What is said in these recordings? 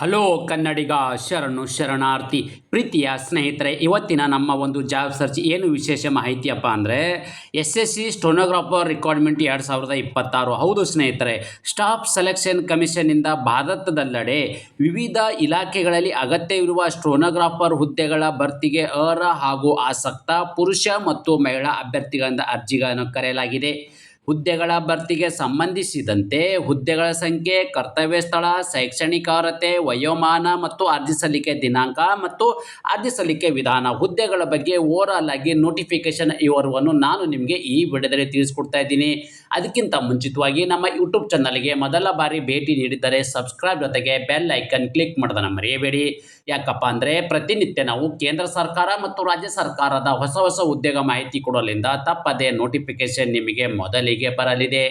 Hello ಕನ್ನಡಿಗ ಶರಣು ಶರಣಾರ್ಥಿ ಪ್ರೀತಿಯ ಸ್ನೇಹಿತರೆ, ಇವತ್ತಿನ ನಮ್ಮ ಒಂದು ಜಾಬ್ ಸರ್ಚ್ ಏನು ವಿಶೇಷ ಮಾಹಿತಿಯಪ್ಪ ಅಂದರೆ SSC ಸ್ಟೆನೋಗ್ರಾಫರ್ ರಿಕ್ವೈರ್ಮೆಂಟ್ 2026. ಹೌದು ಸ್ನೇಹಿತರೆ, ಸ್ಟಾಫ್ ಸೆಲೆಕ್ಷನ್ ಕಮಿಷನ್ನಿಂದ ಭಾರತದೆಲ್ಲೆಡೆ ವಿವಿಧ ಇಲಾಖೆಗಳಲ್ಲಿ ಅಗತ್ಯವಿರುವ ಸ್ಟೆನೋಗ್ರಾಫರ್ ಹುದ್ದೆಗಳ ಭರ್ತಿಗೆ ಅರ್ಹ ಹಾಗೂ ಆಸಕ್ತ ಪುರುಷ ಮತ್ತು ಮಹಿಳಾ ಅಭ್ಯರ್ಥಿಗಳಿಂದ ಅರ್ಜಿಗಳನ್ನು ಕರೆಯಲಾಗಿದೆ. ಹುದ್ದೆಗಳ ಭರ್ತಿಗೆ ಸಂಬಂಧಿಸಿದಂತೆ ಹುದ್ದೆಗಳ ಸಂಖ್ಯೆ, ಕರ್ತವ್ಯ ಸ್ಥಳ, ಶೈಕ್ಷಣಿಕ ಅರ್ಹತೆ, ವಯೋಮಾನ ಮತ್ತು ಅರ್ಜಿ ಸಲ್ಲಿಕೆ ದಿನಾಂಕ ಮತ್ತು ಅರ್ಜಿ ಸಲ್ಲಿಕೆ ವಿಧಾನ, ಹುದ್ದೆಗಳ ಬಗ್ಗೆ ಓವರಾಲ್ ಆಗಿ ನೋಟಿಫಿಕೇಶನ್ ವಿವರವನ್ನು ನಾನು ನಿಮಗೆ ಈ ವಿಡಿಯೋದಲ್ಲಿ ತಿಳಿಸ್ಕೊಡ್ತಾ ಇದ್ದೀನಿ. ಅದಕ್ಕಿಂತ ಮುಂಚಿತವಾಗಿ ನಮ್ಮ ಯೂಟ್ಯೂಬ್ ಚಾನಲ್ಗೆ ಮೊದಲ ಬಾರಿ ಭೇಟಿ ನೀಡಿದ್ದರೆ ಸಬ್ಸ್ಕ್ರೈಬ್ ಜೊತೆಗೆ ಬೆಲ್ ಐಕನ್ ಕ್ಲಿಕ್ ಮಾಡೋದನ್ನು ಮರೆಯಬೇಡಿ. ಯಾಕಪ್ಪ ಅಂದರೆ ಪ್ರತಿನಿತ್ಯ ನಾವು ಕೇಂದ್ರ ಸರ್ಕಾರ ಮತ್ತು ರಾಜ್ಯ ಸರ್ಕಾರದ ಹೊಸ ಹೊಸ ಉದ್ಯೋಗ ಮಾಹಿತಿ ಕೊಡೋದ್ರಿಂದ ತಪ್ಪದೇ ನೋಟಿಫಿಕೇಶನ್ ನಿಮಗೆ ಮೊದಲಿಗೆ ಬರಲಿದೆ.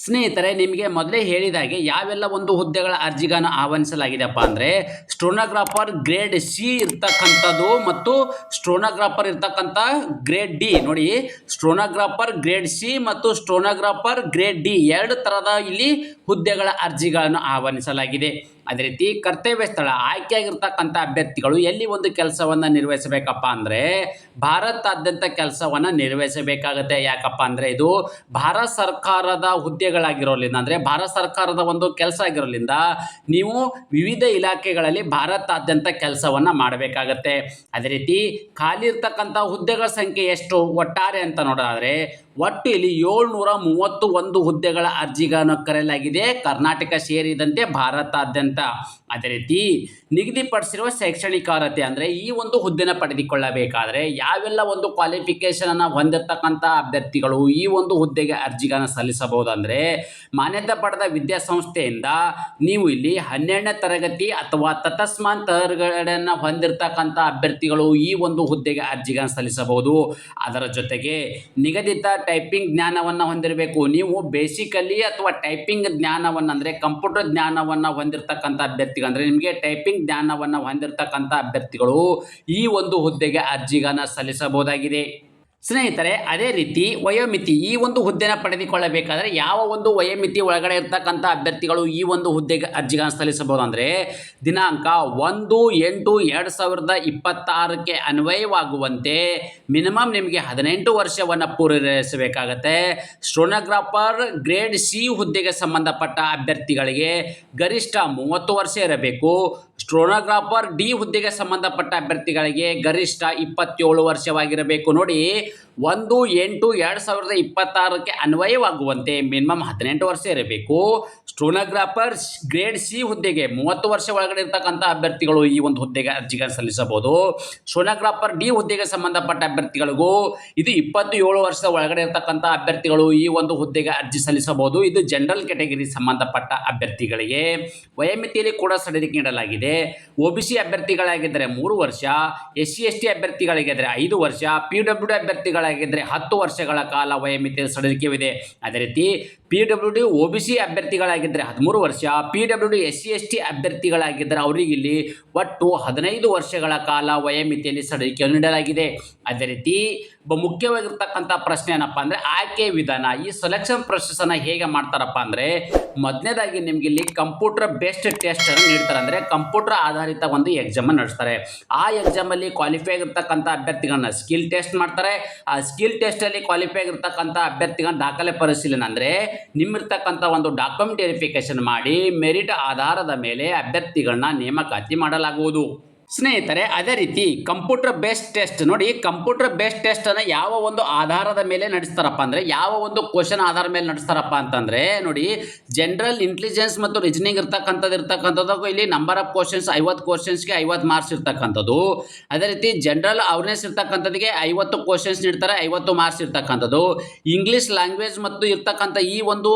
ಸ್ನೇಹಿತರೆ, ನಿಮಗೆ ಮೊದಲೇ ಹೇಳಿದಾಗೆ ಯಾವೆಲ್ಲ ಒಂದು ಹುದ್ದೆಗಳ ಅರ್ಜಿಗಳನ್ನು ಆಹ್ವಾನಿಸಲಾಗಿದೆಪ್ಪ ಅಂದರೆ ಸ್ಟೆನೋಗ್ರಾಫರ್ ಗ್ರೇಡ್ ಸಿ ಇರ್ತಕ್ಕಂಥದ್ದು ಮತ್ತು ಸ್ಟೆನೋಗ್ರಾಫರ್ ಇರ್ತಕ್ಕಂಥ ಗ್ರೇಡ್ ಡಿ. ನೋಡಿ, ಸ್ಟೆನೋಗ್ರಾಫರ್ ಗ್ರೇಡ್ ಸಿ ಮತ್ತು ಸ್ಟೆನೋಗ್ರಾಫರ್ ಗ್ರೇಡ್ ಡಿ ಎರಡು ಥರದ ಇಲ್ಲಿ ಹುದ್ದೆಗಳ ಅರ್ಜಿಗಳನ್ನು ಆಹ್ವಾನಿಸಲಾಗಿದೆ. ಅದೇ ರೀತಿ ಕರ್ತವ್ಯ ಸ್ಥಳ, ಆಯ್ಕೆಯಾಗಿರ್ತಕ್ಕಂಥ ಅಭ್ಯರ್ಥಿಗಳು ಎಲ್ಲಿ ಒಂದು ಕೆಲಸವನ್ನು ನಿರ್ವಹಿಸಬೇಕಪ್ಪ ಅಂದರೆ ಭಾರತಾದ್ಯಂತ ಕೆಲಸವನ್ನು ನಿರ್ವಹಿಸಬೇಕಾಗುತ್ತೆ. ಯಾಕಪ್ಪ ಅಂದರೆ ಇದು ಭಾರತ ಸರ್ಕಾರದ ಹುದ್ದೆಗಳಾಗಿರೋದ್ರಿಂದ, ಅಂದರೆ ಭಾರತ ಸರ್ಕಾರದ ಒಂದು ಕೆಲಸ ಆಗಿರೋದ್ರಿಂದ ನೀವು ವಿವಿಧ ಇಲಾಖೆಗಳಲ್ಲಿ ಭಾರತಾದ್ಯಂತ ಕೆಲಸವನ್ನು ಮಾಡಬೇಕಾಗತ್ತೆ. ಅದೇ ರೀತಿ ಖಾಲಿ ಇರ್ತಕ್ಕಂಥ ಹುದ್ದೆಗಳ ಸಂಖ್ಯೆ ಎಷ್ಟು ಒಟ್ಟಾರೆ ಅಂತ ನೋಡೋದಾದರೆ ಒಟ್ಟು ಇಲ್ಲಿ 731 ಹುದ್ದೆಗಳ ಅರ್ಜಿಗಳನ್ನು ಕರೆಯಲಾಗಿದೆ, ಕರ್ನಾಟಕ ಸೇರಿದಂತೆ ಭಾರತಾದ್ಯಂತ. ಅದೇ ರೀತಿ ನಿಗದಿಪಡಿಸಿರುವ ಶೈಕ್ಷಣಿಕ ಅರ್ಹತೆ ಅಂದರೆ ಈ ಒಂದು ಹುದ್ದೆನ ಪಡೆದುಕೊಳ್ಳಬೇಕಾದರೆ ಯಾವೆಲ್ಲ ಒಂದು ಕ್ವಾಲಿಫಿಕೇಷನನ್ನು ಹೊಂದಿರತಕ್ಕಂಥ ಅಭ್ಯರ್ಥಿಗಳು ಈ ಒಂದು ಹುದ್ದೆಗೆ ಅರ್ಜಿಗಳನ್ನು ಸಲ್ಲಿಸಬಹುದು ಅಂದರೆ ಮಾನ್ಯತೆ ಪಡೆದ ವಿದ್ಯಾಸಂಸ್ಥೆಯಿಂದ ನೀವು ಇಲ್ಲಿ 12ನೇ ತರಗತಿ ಅಥವಾ ತತ್ಸಮಾನ ತರಗತಿಯನ್ನು ಹೊಂದಿರತಕ್ಕಂಥ ಅಭ್ಯರ್ಥಿಗಳು ಈ ಒಂದು ಹುದ್ದೆಗೆ ಅರ್ಜಿಗಳನ್ನು ಸಲ್ಲಿಸಬಹುದು. ಅದರ ಜೊತೆಗೆ ನಿಗದಿತ ಟೈಪಿಂಗ್ ಜ್ಞಾನವನ್ನು ಹೊಂದಿರಬೇಕು. ನೀವು ಬೇಸಿಕಲಿ ಅಥವಾ ಟೈಪಿಂಗ್ ಜ್ಞಾನವನ್ನು ಅಂದರೆ ಕಂಪ್ಯೂಟರ್ ಜ್ಞಾನವನ್ನು ಹೊಂದಿರತಕ್ಕಂಥ ಅಭ್ಯರ್ಥಿಗಳು, ಅಂದರೆ ನಿಮಗೆ ಟೈಪಿಂಗ್ ಜ್ಞಾನವನ್ನು ಹೊಂದಿರತಕ್ಕಂಥ ಅಭ್ಯರ್ಥಿಗಳು ಈ ಒಂದು ಹುದ್ದೆಗೆ ಅರ್ಜಿಗಳನ್ನು ಸಲ್ಲಿಸಬಹುದಾಗಿದೆ. ಸ್ನೇಹಿತರೆ, ಅದೇ ರೀತಿ ವಯೋಮಿತಿ, ಈ ಒಂದು ಹುದ್ದೆನ ಪಡೆದುಕೊಳ್ಳಬೇಕಾದರೆ ಯಾವ ಒಂದು ವಯೋಮಿತಿ ಒಳಗಡೆ ಇರ್ತಕ್ಕಂಥ ಅಭ್ಯರ್ಥಿಗಳು ಈ ಒಂದು ಹುದ್ದೆಗೆ ಅರ್ಜಿಗಳನ್ನು ಸಲ್ಲಿಸಬಹುದು ಅಂದರೆ ದಿನಾಂಕ 1/8/2026ಕ್ಕೆ ಅನ್ವಯವಾಗುವಂತೆ ಮಿನಿಮಮ್ ನಿಮಗೆ 18 ವರ್ಷವನ್ನು ಪೂರೈಸಬೇಕಾಗತ್ತೆ. ಸ್ಟೆನೋಗ್ರಾಫರ್ ಗ್ರೇಡ್ ಸಿ ಹುದ್ದೆಗೆ ಸಂಬಂಧಪಟ್ಟ ಅಭ್ಯರ್ಥಿಗಳಿಗೆ ಗರಿಷ್ಠ 30 ವರ್ಷ ಇರಬೇಕು. ಸ್ಟೆನೋಗ್ರಾಫರ್ ಡಿ ಹುದ್ದೆಗೆ ಸಂಬಂಧಪಟ್ಟ ಅಭ್ಯರ್ಥಿಗಳಿಗೆ ಗರಿಷ್ಠ 27 ವರ್ಷವಾಗಿರಬೇಕು. ನೋಡಿ, 1/8/2026ಕ್ಕೆ ಅನ್ವಯವಾಗುವಂತೆ ಮಿನಿಮಮ್ 18 ವರ್ಷ ಇರಬೇಕು. ಸ್ಟೆನೋಗ್ರಾಫರ್ ಗ್ರೇಡ್ ಸಿ ಹುದ್ದೆಗೆ 30 ವರ್ಷ ಒಳಗಡೆ ಇರ್ತಕ್ಕಂಥ ಅಭ್ಯರ್ಥಿಗಳು ಈ ಒಂದು ಹುದ್ದೆಗೆ ಅರ್ಜಿಗಳನ್ನು ಸಲ್ಲಿಸಬಹುದು. ಸ್ಟೆನೋಗ್ರಾಫರ್ ಡಿ ಹುದ್ದೆಗೆ ಸಂಬಂಧಪಟ್ಟ ಅಭ್ಯರ್ಥಿಗಳಿಗೂ ಇದು 27 ವರ್ಷದ ಒಳಗಡೆ ಇರ್ತಕ್ಕಂಥ ಅಭ್ಯರ್ಥಿಗಳು ಈ ಒಂದು ಹುದ್ದೆಗೆ ಅರ್ಜಿ ಸಲ್ಲಿಸಬಹುದು. ಇದು ಜನರಲ್ ಕ್ಯಾಟಗರಿ ಸಂಬಂಧಪಟ್ಟ ಅಭ್ಯರ್ಥಿಗಳಿಗೆ. ವಯೋಮಿತಿಯಲ್ಲಿ ಕೂಡ ಸಡಿಲಿಕೆ ನೀಡಲಾಗಿದೆ. OBC ಅಭ್ಯರ್ಥಿಗಳಾಗಿದ್ದರೆ 3 ವರ್ಷ, SC ST ಅಭ್ಯರ್ಥಿಗಳಿಗಿದ್ದರೆ 5 ವರ್ಷ, PWD ಅಭ್ಯರ್ಥಿಗಳಾಗಿದ್ದರೆ 10 ವರ್ಷಗಳ ಕಾಲ ವಯೋಮಿತಿಯಲ್ಲಿ ಸಡಿಲಿಕೆವಿದೆ. ಅದೇ ರೀತಿ PWD OBC ಅಭ್ಯರ್ಥಿಗಳಾಗಿದ್ದರೆ 13 ವರ್ಷ, PWD SC ST ಅಭ್ಯರ್ಥಿಗಳಾಗಿದ್ದರೆ ಅವರಿಗೆ ಇಲ್ಲಿ ಒಟ್ಟು 15 ವರ್ಷಗಳ ಕಾಲ ವಯೋಮಿತಿಯಲ್ಲಿ ಸಡಿಲಿಕೆಯನ್ನು ನೀಡಲಾಗಿದೆ. ಅದೇ ರೀತಿ ಮುಖ್ಯವಾಗಿರ್ತಕ್ಕಂಥ ಪ್ರಶ್ನೆ ಏನಪ್ಪ ಅಂದರೆ ಆಯ್ಕೆ ವಿಧಾನ. ಈ ಸೆಲೆಕ್ಷನ್ ಪ್ರೊಸೆಸನ್ನು ಹೇಗೆ ಮಾಡ್ತಾರಪ್ಪ ಅಂದರೆ ಮೊದಲನೇದಾಗಿ ನಿಮಗೆ ಇಲ್ಲಿ ಕಂಪ್ಯೂಟರ್ ಬೇಸ್ಡ್ ಟೆಸ್ಟನ್ನು ನೀಡ್ತಾರೆ. ಅಂದರೆ ಕಂಪ್ಯೂಟರ್ ಆಧಾರಿತ ಒಂದು ಎಕ್ಸಾಮನ್ನು ನಡೆಸ್ತಾರೆ. ಆ ಎಕ್ಸಾಮಲ್ಲಿ ಕ್ವಾಲಿಫೈ ಆಗಿರ್ತಕ್ಕಂಥ ಅಭ್ಯರ್ಥಿಗಳನ್ನ ಸ್ಕಿಲ್ ಟೆಸ್ಟ್ ಮಾಡ್ತಾರೆ. ಆ ಸ್ಕಿಲ್ ಟೆಸ್ಟಲ್ಲಿ ಕ್ವಾಲಿಫೈ ಆಗಿರ್ತಕ್ಕಂಥ ಅಭ್ಯರ್ಥಿಗಳ ದಾಖಲೆ ಪರಿಶೀಲನೆ, ಅಂದರೆ ನಿಮ್ಮಿರ್ತಕ್ಕಂಥ ಒಂದು ಡಾಕ್ಯುಮೆಂಟ್ ವೆರಿಫಿಕೇಶನ್ ಮಾಡಿ ಮೆರಿಟ್ ಆಧಾರದ ಮೇಲೆ ಅಭ್ಯರ್ಥಿಗಳನ್ನ ನೇಮಕಾತಿ ಮಾಡಲಾಗುವುದು. ಸ್ನೇಹಿತರೆ, ಅದೇ ರೀತಿ ಕಂಪ್ಯೂಟರ್ ಬೇಸ್ಡ್ ಟೆಸ್ಟ್. ನೋಡಿ, ಕಂಪ್ಯೂಟರ್ ಬೇಸ್ಡ್ ಟೆಸ್ಟನ್ನು ಯಾವ ಒಂದು ಆಧಾರದ ಮೇಲೆ ನಡೆಸ್ತಾರಪ್ಪ ಅಂದರೆ ಯಾವ ಒಂದು ಕ್ವಶನ್ ಆಧಾರದ ಮೇಲೆ ನಡೆಸ್ತಾರಪ್ಪ ಅಂತಂದರೆ ನೋಡಿ, ಜನರಲ್ ಇಂಟೆಲಿಜೆನ್ಸ್ ಮತ್ತು ರೀಸನಿಂಗ್ ಇರ್ತಕ್ಕಂಥದ್ದು ಇಲ್ಲಿ ನಂಬರ್ ಆಫ್ ಕ್ವಶನ್ಸ್ 50 ಕ್ವಶನ್ಸ್ಗೆ 50 ಮಾರ್ಕ್ಸ್ ಇರ್ತಕ್ಕಂಥದ್ದು. ಅದೇ ರೀತಿ ಜನರಲ್ ಅವೇರ್ನೆಸ್ ಇರ್ತಕ್ಕಂಥದ್ದಿಗೆ 50 ಕ್ವಶನ್ಸ್ ನೀಡ್ತಾರೆ, 50 ಮಾರ್ಕ್ಸ್ ಇರ್ತಕ್ಕಂಥದ್ದು. ಇಂಗ್ಲೀಷ್ ಲ್ಯಾಂಗ್ವೇಜ್ ಮತ್ತು ಇರ್ತಕ್ಕಂಥ ಈ ಒಂದು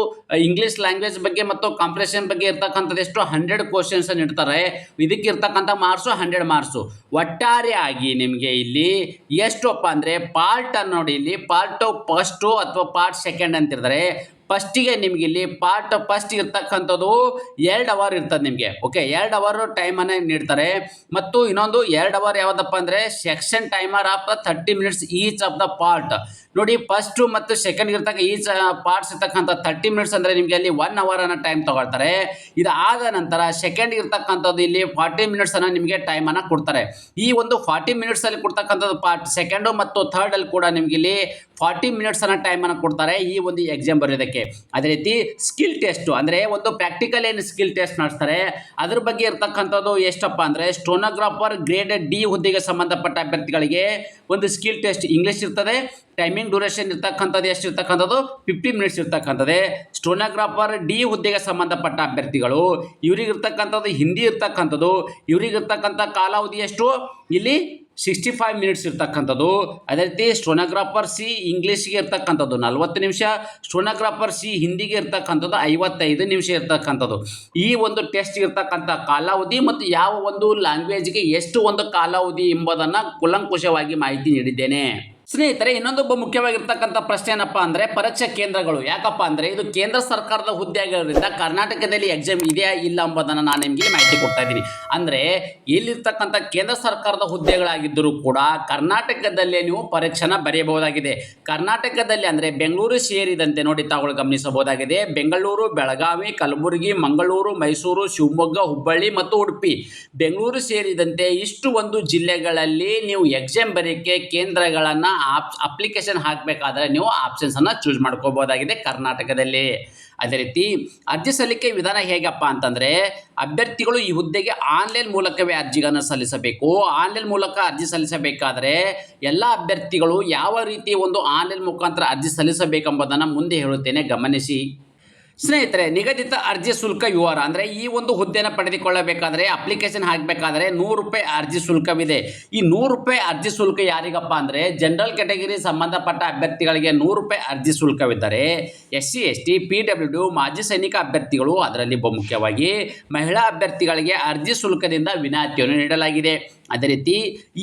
ಇಂಗ್ಲೀಷ್ ಲ್ಯಾಂಗ್ವೇಜ್ ಬಗ್ಗೆ ಮತ್ತು ಕಾಂಪ್ರಿಹೆನ್ಷನ್ ಬಗ್ಗೆ ಇರ್ತಕ್ಕಂಥದ್ದು ಎಷ್ಟು 100 ಕ್ವಶನ್ಸ್ ನೀಡ್ತಾರೆ. ಇದಕ್ಕೆ ಇರ್ತಕ್ಕಂಥ ಮಾರ್ಕ್ಸು 100 ಮಾರ್ಕ್ಸು. ಒಟ್ಟಾರೆಯಾಗಿ ನಿಮಗೆ ಇಲ್ಲಿ ಎಷ್ಟಪ್ಪ ಅಂದರೆ ಪಾರ್ಟ್ ನೋಡಿ, ಇಲ್ಲಿ ಪಾರ್ಟ್ ಫಸ್ಟು ಅಥವಾ ಪಾರ್ಟ್ ಸೆಕೆಂಡ್ ಅಂತಿರ್ತಾರೆ. ಫಸ್ಟಿಗೆ ನಿಮ್ಗೆ ಇಲ್ಲಿ ಪಾರ್ಟ್ ಫಸ್ಟ್ ಇರ್ತಕ್ಕಂಥದ್ದು 2 ಅವರ್ ಇರ್ತದೆ ನಿಮಗೆ. ಓಕೆ, 2 ಅವರ್ ಟೈಮನ್ನು ನೀಡ್ತಾರೆ. ಮತ್ತು ಇನ್ನೊಂದು 2 ಅವರ್ ಯಾವುದಪ್ಪ ಅಂದರೆ section timer of 30 minutes each of the part. ನೋಡಿ, ಫಸ್ಟು ಮತ್ತು ಸೆಕೆಂಡ್ ಇರ್ತಕ್ಕ ಈಚ್ ಪಾರ್ಟ್ಸ್ ಇರ್ತಕ್ಕಂಥ 30 ಮಿನಿಟ್ಸ್ ಅಂದರೆ ನಿಮಗೆ ಅಲ್ಲಿ 1 ಅವರ್ ಅನ್ನು ಟೈಮ್ ತಗೊಳ್ತಾರೆ. ಇದಾದ ನಂತರ ಸೆಕೆಂಡ್ ಇರ್ತಕ್ಕಂಥದ್ದು ಇಲ್ಲಿ 40 ಮಿನಿಟ್ಸ್ ಅನ್ನು ನಿಮಗೆ ಟೈಮನ್ನು ಕೊಡ್ತಾರೆ. ಈ ಒಂದು 40 ಮಿನಿಟ್ಸ್ ಅಲ್ಲಿ ಕೊಡ್ತಕ್ಕಂಥದ್ದು ಪಾರ್ಟ್ ಸೆಕೆಂಡು ಮತ್ತು ಥರ್ಡ್ ಅಲ್ಲಿ ಕೂಡ ನಿಮಗೆ ಇಲ್ಲಿ 40 ಮಿನಿಟ್ಸ್ ಅನ್ನ ಟೈಮನ್ನು ಕೊಡ್ತಾರೆ ಈ ಒಂದು ಎಕ್ಸಾಮ್ ಬರೆಯೋದಕ್ಕೆ. ಅದೇ ರೀತಿ ಸ್ಕಿಲ್ ಟೆಸ್ಟ್ ಅಂದರೆ ಒಂದು ಪ್ರಾಕ್ಟಿಕಲ್ ಏನು ಸ್ಕಿಲ್ ಟೆಸ್ಟ್ ನಡೆಸ್ತಾರೆ ಅದ್ರ ಬಗ್ಗೆ ಇರ್ತಕ್ಕಂಥದ್ದು ಎಷ್ಟಪ್ಪ ಅಂದರೆ ಸ್ಟೋನೋಗ್ರಾಫರ್ ಗ್ರೇಡ್ ಡಿ ಹುದ್ದೆಗೆ ಸಂಬಂಧಪಟ್ಟ ಅಭ್ಯರ್ಥಿಗಳಿಗೆ ಒಂದು ಸ್ಕಿಲ್ ಟೆಸ್ಟ್ ಇಂಗ್ಲೀಷ್ ಇರ್ತದೆ. ಟೈಮಿಂಗ್ ಡ್ಯೂರೇಷನ್ ಇರ್ತಕ್ಕಂಥದ್ದು ಎಷ್ಟು ಇರ್ತಕ್ಕಂಥದ್ದು 50 ಮಿನಿಟ್ಸ್ ಇರ್ತಕ್ಕಂಥದ್ದೇ. ಸ್ಟೋನೋಗ್ರಾಫರ್ ಡಿ ಹುದ್ದೆಗೆ ಸಂಬಂಧಪಟ್ಟ ಅಭ್ಯರ್ಥಿಗಳು ಇವರಿಗಿರ್ತಕ್ಕಂಥದ್ದು ಹಿಂದಿ ಇರ್ತಕ್ಕಂಥದ್ದು. ಇವರಿಗಿರ್ತಕ್ಕಂಥ ಕಾಲಾವಧಿ ಎಷ್ಟು ಇಲ್ಲಿ 65 ಮಿನಿಟ್ಸ್ ಇರ್ತಕ್ಕಂಥದ್ದು. ಅದೇ ರೀತಿ ಸ್ಟೋನೋಗ್ರಾಫರ್ ಸಿ ಇಂಗ್ಲೀಷ್ಗೆ ಇರ್ತಕ್ಕಂಥದ್ದು 40 ನಿಮಿಷ, ಸ್ಟೋನೋಗ್ರಾಫರ್ ಸಿ ಹಿಂದಿಗೆ ಇರ್ತಕ್ಕಂಥದ್ದು 55 ನಿಮಿಷ ಇರ್ತಕ್ಕಂಥದ್ದು. ಈ ಒಂದು ಟೆಸ್ಟ್ ಇರ್ತಕ್ಕಂಥ ಕಾಲಾವಧಿ ಮತ್ತು ಯಾವ ಒಂದು ಲ್ಯಾಂಗ್ವೇಜ್ಗೆ ಎಷ್ಟು ಒಂದು ಕಾಲಾವಧಿ ಎಂಬುದನ್ನು ಕೂಲಂಕುಷವಾಗಿ ಮಾಹಿತಿ ನೀಡಿದ್ದೇನೆ. ಸ್ನೇಹಿತರೆ, ಇನ್ನೊಂದು ಮುಖ್ಯವಾಗಿರ್ತಕ್ಕಂಥ ಪ್ರಶ್ನೆ ಏನಪ್ಪ ಅಂದರೆ ಪರೀಕ್ಷಾ ಕೇಂದ್ರಗಳು. ಯಾಕಪ್ಪ ಅಂದರೆ ಇದು ಕೇಂದ್ರ ಸರ್ಕಾರದ ಹುದ್ದೆ ಆಗಿರೋದ್ರಿಂದ ಕರ್ನಾಟಕದಲ್ಲಿ ಎಕ್ಸಾಮ್ ಇದೆಯಾ ಇಲ್ಲ ಎಂಬುದನ್ನು ನಾನು ನಿಮಗೆ ಮಾಹಿತಿ ಕೊಡ್ತಾ ಇದ್ದೀನಿ. ಅಂದರೆ ಇಲ್ಲಿರ್ತಕ್ಕಂಥ ಕೇಂದ್ರ ಸರ್ಕಾರದ ಹುದ್ದೆಗಳಾಗಿದ್ದರೂ ಕೂಡ ಕರ್ನಾಟಕದಲ್ಲೇ ನೀವು ಪರೀಕ್ಷೆನ ಬರೆಯಬಹುದಾಗಿದೆ. ಕರ್ನಾಟಕದಲ್ಲಿ ಅಂದರೆ ಬೆಂಗಳೂರು ಸೇರಿದಂತೆ ನೋಡಿ ತಾವುಗಳು ಗಮನಿಸಬಹುದಾಗಿದೆ. ಬೆಂಗಳೂರು, ಬೆಳಗಾವಿ, ಕಲಬುರಗಿ, ಮಂಗಳೂರು, ಮೈಸೂರು, ಶಿವಮೊಗ್ಗ, ಹುಬ್ಬಳ್ಳಿ ಮತ್ತು ಉಡುಪಿ, ಬೆಂಗಳೂರು ಸೇರಿದಂತೆ ಇಷ್ಟು ಒಂದು ಜಿಲ್ಲೆಗಳಲ್ಲಿ ನೀವು ಎಕ್ಸಾಮ್ ಬರೆಯೋಕ್ಕೆ ಕೇಂದ್ರಗಳನ್ನು ಅಪ್ಲಿಕೇಶನ್ ಹಾಕಬೇಕಾದ್ರೆ ನೀವು ಆಪ್ಷನ್ಸನ್ನು ಚೂಸ್ ಮಾಡ್ಕೋಬಹುದಾಗಿದೆ ಕರ್ನಾಟಕದಲ್ಲಿ. ಅದೇ ರೀತಿ ಅರ್ಜಿ ಸಲ್ಲಿಕೆ ವಿಧಾನ ಹೇಗಪ್ಪ ಅಂತಂದರೆ ಅಭ್ಯರ್ಥಿಗಳು ಈ ಹುದ್ದೆಗೆ ಆನ್ಲೈನ್ ಮೂಲಕವೇ ಅರ್ಜಿಗಳನ್ನು ಸಲ್ಲಿಸಬೇಕು. ಆನ್ಲೈನ್ ಮೂಲಕ ಅರ್ಜಿ ಸಲ್ಲಿಸಬೇಕಾದರೆ ಎಲ್ಲ ಅಭ್ಯರ್ಥಿಗಳು ಯಾವ ರೀತಿ ಒಂದು ಆನ್ಲೈನ್ ಮುಖಾಂತರ ಅರ್ಜಿ ಸಲ್ಲಿಸಬೇಕೆಂಬುದನ್ನು ಮುಂದೆ ಹೇಳುತ್ತೇನೆ, ಗಮನಿಸಿ. ಸ್ನೇಹಿತರೆ, ನಿಗದಿತ ಅರ್ಜಿ ಶುಲ್ಕ ವಿವರ ಅಂದರೆ ಈ ಒಂದು ಹುದ್ದೆಯನ್ನು ಪಡೆದುಕೊಳ್ಳಬೇಕಾದರೆ ಅಪ್ಲಿಕೇಶನ್ ಹಾಕಬೇಕಾದ್ರೆ ₹100 ಅರ್ಜಿ ಶುಲ್ಕವಿದೆ. ಈ ₹100 ಅರ್ಜಿ ಶುಲ್ಕ ಯಾರಿಗಪ್ಪ ಅಂದರೆ ಜನರಲ್ ಕ್ಯಾಟಗರಿ ಸಂಬಂಧಪಟ್ಟ ಅಭ್ಯರ್ಥಿಗಳಿಗೆ ₹100 ಅರ್ಜಿ ಶುಲ್ಕವಿದ್ದರೆ SC ST PWD ಮಾಜಿ ಸೈನಿಕ ಅಭ್ಯರ್ಥಿಗಳು ಅದರಲ್ಲಿ ಬಹುಮುಖ್ಯವಾಗಿ ಮಹಿಳಾ ಅಭ್ಯರ್ಥಿಗಳಿಗೆ ಅರ್ಜಿ ಶುಲ್ಕದಿಂದ ವಿನಾಯಿತಿಯನ್ನು ನೀಡಲಾಗಿದೆ. ಅದೇ ರೀತಿ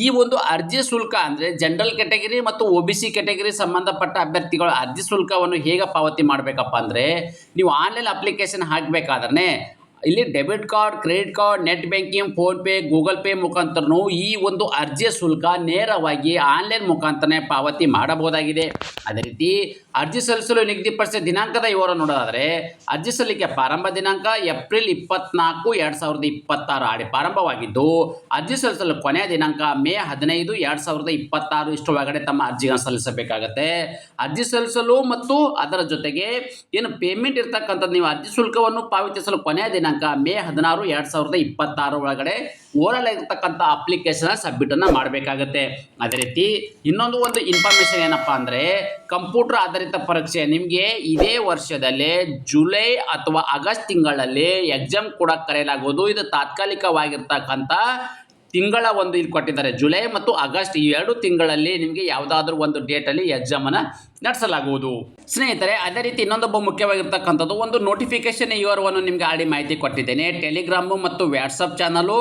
ಈ ಒಂದು ಅರ್ಜಿ ಶುಲ್ಕ ಅಂದರೆ ಜನರಲ್ ಕ್ಯಾಟಗರಿ ಮತ್ತು OBC ಕ್ಯಾಟಗರಿ ಸಂಬಂಧಪಟ್ಟ ಅಭ್ಯರ್ಥಿಗಳು ಅರ್ಜಿ ಶುಲ್ಕವನ್ನು ಹೇಗೆ ಪಾವತಿ ಮಾಡಬೇಕಪ್ಪ ಅಂದರೆ ನೀವು ಆನ್ಲೈನ್ ಅಪ್ಲಿಕೇಶನ್ ಹಾಕಬೇಕಾದ್ರೆ ಇಲ್ಲಿ debit card, credit card, net banking, PhonePe, Google Pay ಮುಖಾಂತರನೂ ಈ ಒಂದು ಅರ್ಜಿಯ ಶುಲ್ಕ ನೇರವಾಗಿ ಆನ್ಲೈನ್ ಮುಖಾಂತರನೇ ಪಾವತಿ ಮಾಡಬಹುದಾಗಿದೆ. ಅದೇ ರೀತಿ ಅರ್ಜಿ ಸಲ್ಲಿಸಲು ನಿಗದಿಪಡಿಸಿದ ದಿನಾಂಕದ ವಿವರ ನೋಡೋದಾದರೆ ಅರ್ಜಿ ಸಲ್ಲಿಕೆ ಪ್ರಾರಂಭ ದಿನಾಂಕ ಏಪ್ರಿಲ್ 24, 2026 ಪ್ರಾರಂಭವಾಗಿದ್ದು ಅರ್ಜಿ ಸಲ್ಲಿಸಲು ಕೊನೆಯ ದಿನಾಂಕ ಮೇ 15, 2026 ಇಷ್ಟರೊಳಗಡೆ ತಮ್ಮ ಅರ್ಜಿಗಳನ್ನು ಸಲ್ಲಿಸಬೇಕಾಗತ್ತೆ. ಅರ್ಜಿ ಸಲ್ಲಿಸಲು ಮತ್ತು ಅದರ ಜೊತೆಗೆ ಏನು ಪೇಮೆಂಟ್ ಇರ್ತಕ್ಕಂಥದ್ದು ನೀವು ಅರ್ಜಿ ಶುಲ್ಕವನ್ನು ಪಾವತಿಸಲು ಕೊನೆಯ ದಿನಾಂಕ ಮೇ 16, 2026 ಒಳಗಡೆ ಓರಲ್ ಆಗಿರ್ತಕ್ಕಂಥ ಅಪ್ಲಿಕೇಶನ್ ಸಬ್ಮಿಟನ್ನು ಮಾಡಬೇಕಾಗತ್ತೆ. ಅದೇ ರೀತಿ ಇನ್ನೊಂದು ಇನ್ಫಾರ್ಮೇಷನ್ ಏನಪ್ಪ ಅಂದರೆ ಕಂಪ್ಯೂಟರ್ ಆಧಾರಿತ ಪರೀಕ್ಷೆ ನಿಮಗೆ ಇದೇ ವರ್ಷದಲ್ಲೇ ಜುಲೈ ಅಥವಾ ಆಗಸ್ಟ್ ತಿಂಗಳಲ್ಲಿ ಎಕ್ಸಾಮ್ ಕೂಡ ಕರೆಯಲಾಗುವುದು. ಇದು ತಾತ್ಕಾಲಿಕವಾಗಿರ್ತಕ್ಕಂಥ ತಿಂಗಳ ಇಲ್ಲಿ ಕೊಟ್ಟಿದ್ದಾರೆ. ಜುಲೈ ಮತ್ತು ಆಗಸ್ಟ್ ಈ 2 ತಿಂಗಳಲ್ಲಿ ನಿಮಗೆ ಯಾವುದಾದ್ರೂ ಒಂದು ಡೇಟಲ್ಲಿ ಎಕ್ಸಾಮನ್ನು ನಡೆಸಲಾಗುವುದು. ಸ್ನೇಹಿತರೆ, ಅದೇ ರೀತಿ ಇನ್ನೊಂದು ಮುಖ್ಯವಾಗಿರ್ತಕ್ಕಂಥದ್ದು ಒಂದು ನೋಟಿಫಿಕೇಶನ್ ವಿವರವನ್ನು ನಿಮಗೆ ಆಲ್ರೆಡಿ ಮಾಹಿತಿ ಕೊಟ್ಟಿದ್ದೇನೆ. ಟೆಲಿಗ್ರಾಮು ಮತ್ತು ವಾಟ್ಸಪ್ ಚಾನಲು.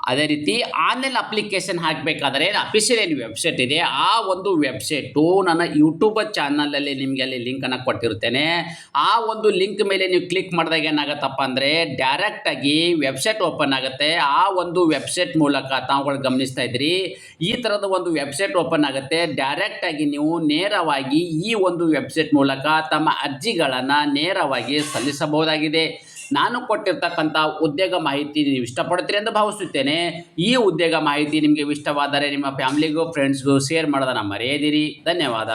ಅದೇ ರೀತಿ ಆನ್ಲೈನ್ ಅಪ್ಲಿಕೇಶನ್ ಹಾಕಬೇಕಾದ್ರೆ ಅಫಿಷಿಯಲ್ ಏನು ವೆಬ್ಸೈಟ್ ಇದೆ ಆ ಒಂದು ವೆಬ್ಸೈಟು ನನ್ನ ಯೂಟ್ಯೂಬ್ ಚಾನಲಲ್ಲಿ ನಿಮಗೆ ಅಲ್ಲಿ ಲಿಂಕನ್ನು ಕೊಟ್ಟಿರ್ತೇನೆ. ಆ ಒಂದು ಲಿಂಕ್ ಮೇಲೆ ನೀವು ಕ್ಲಿಕ್ ಮಾಡಿದಾಗ ಏನಾಗುತ್ತಪ್ಪ ಅಂದರೆ ಡೈರೆಕ್ಟಾಗಿ ವೆಬ್ಸೈಟ್ ಓಪನ್ ಆಗುತ್ತೆ. ಆ ಒಂದು ವೆಬ್ಸೈಟ್ ಮೂಲಕ ತಾವುಗಳು ಗಮನಿಸ್ತಾ ಇದ್ದೀರಿ, ಈ ಥರದ ಒಂದು ವೆಬ್ಸೈಟ್ ಓಪನ್ ಆಗುತ್ತೆ. ಡೈರೆಕ್ಟಾಗಿ ನೀವು ನೇರವಾಗಿ ಈ ಒಂದು ವೆಬ್ಸೈಟ್ ಮೂಲಕ ತಮ್ಮ ಅರ್ಜಿಗಳನ್ನು ನೇರವಾಗಿ ಸಲ್ಲಿಸಬಹುದಾಗಿದೆ. ನಾನು ಕೊಟ್ಟಿರ್ತಕ್ಕಂಥ ಉದ್ಯೋಗ ಮಾಹಿತಿ ನೀವು ಇಷ್ಟಪಡ್ತೀರಿ ಎಂದು ಭಾವಿಸುತ್ತೇನೆ. ಈ ಉದ್ಯೋಗ ಮಾಹಿತಿ ನಿಮಗೆ ಇಷ್ಟವಾದರೆ ನಿಮ್ಮ ಫ್ಯಾಮಿಲಿಗೂ ಫ್ರೆಂಡ್ಸ್ಗೂ ಶೇರ್ ಮಾಡೋದನ್ನು ಮರೆಯದಿರಿ. ಧನ್ಯವಾದ.